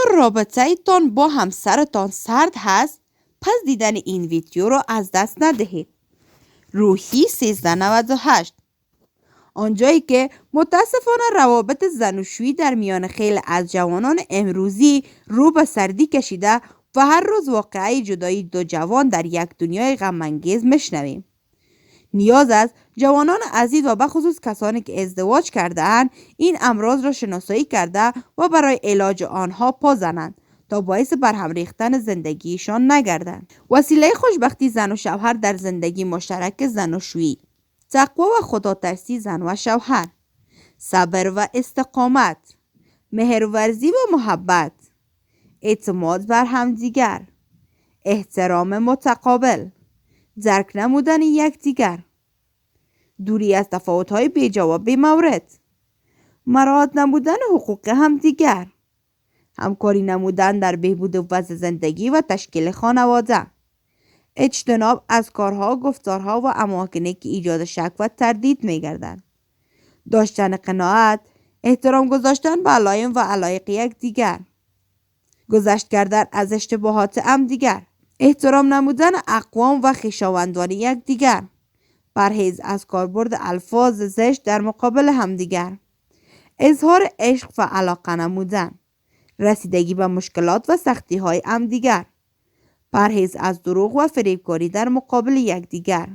رابطه تان با همسرتان سرد هست، پس دیدن این ویدیو را از دست ندهید. روحی 1398. آنجایی که متاسفانه روابط زناشویی در میان خیلی از جوانان امروزی رو به سردی کشیده و هر روز واقعه جدایی دو جوان در یک دنیای غم‌انگیز میشنویم. نیاز است جوانان عزیز و به خصوص کسانی که ازدواج کرده اند این امراض را شناسایی کرده و برای علاج آنها پا زنند تا باعث برهم ریختن زندگیشان نگردند. وسیله خوشبختی زن و شوهر در زندگی مشترک زناشویی: تقوا و خداترسی زن و شوهر، صبر و استقامت، مهرورزی و محبت، اعتماد بر همدیگر، احترام متقابل، درک نمودن یکدیگر، دوری از تفاوت‌های بی‌جا و بی‌مورد، مراعات نمودن حقوق همدیگر، همکاری نمودن در بهبود وضع زندگی و تشکیل خانواده، اجتناب از کارها، گفتارها و اماکنی که ایجاد شک و تردید می‌گردند، داشتن قناعت، احترام گذاشتن به علائم و علایق یکدیگر، گذشت کردن از اشتباهات همدیگر، احترام نمودن اقوام و خویشاوندان یکدیگر، پرهیز از کاربرد الفاظ زشت در مقابل همدیگر، اظهار عشق و علاقه نمودن، رسیدگی به مشکلات و سختی‌های همدیگر، پرهیز از دروغ و فریبکاری در مقابل یکدیگر.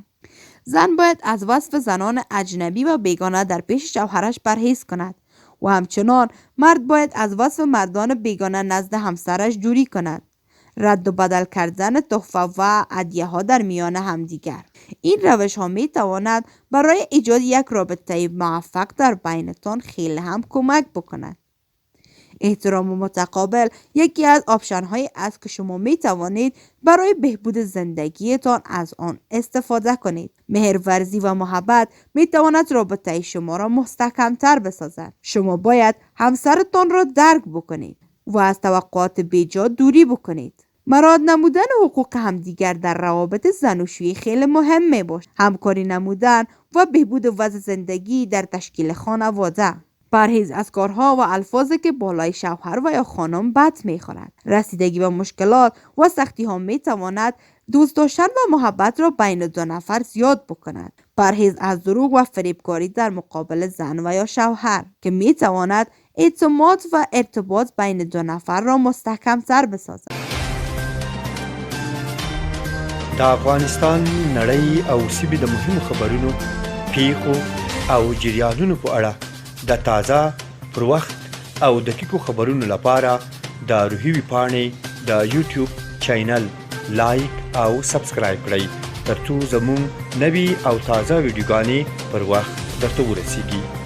زن باید از وصف زنان اجنبی و بیگانه در پیش شوهرش پرهیز کند و همچنان مرد باید از وصف مردان بیگانه نزد همسرش دوری کند. رد و بدل کردن تحفه و هدیه ها در میان همدیگر. این روش ها می تواند برای ایجاد یک رابطه موفق در بینتان خیلی هم کمک بکند. احترام متقابل یکی از آپشن هایی است که شما می توانید برای بهبود زندگیتان از آن استفاده کنید. مهرورزی و محبت می تواند رابطه شما را مستحکم تر بسازد. شما باید همسرتان را درک بکنید و از توقعات بیجا دوری بکنید. مراعات نمودن حقوق همدیگر در روابط زناشویی خیلی مهم می باشد. همکاری نمودن و بهبود وضع زندگی در تشکیل خانواده. پرهیز از کارها و الفاظی که بالای شوهر و یا خانم بد می‌خورد. رسیدگی به مشکلات و سختی ها می تواند دوست داشتن و محبت را بین دو نفر زیاد بکند. پرهیز از دروغ و فریبکاری در مقابل زن و یا شوهر که می تواند اعتماد و ارتباط بین دو نفر را مستحکم تر بسازد. د افغانستان نړۍ او سیمې د مهمو خبرونو، پیښو او جریانونو په اړه د تازه، پر وخت او دقیقو خبرونو لپاره د روحي ویبپاڼې د یوټیوب چینل لایک او سبسکرایب کړئ ترڅو زموږ نوي او تازه ویډیوګانې پر وخت درته ورسیږي.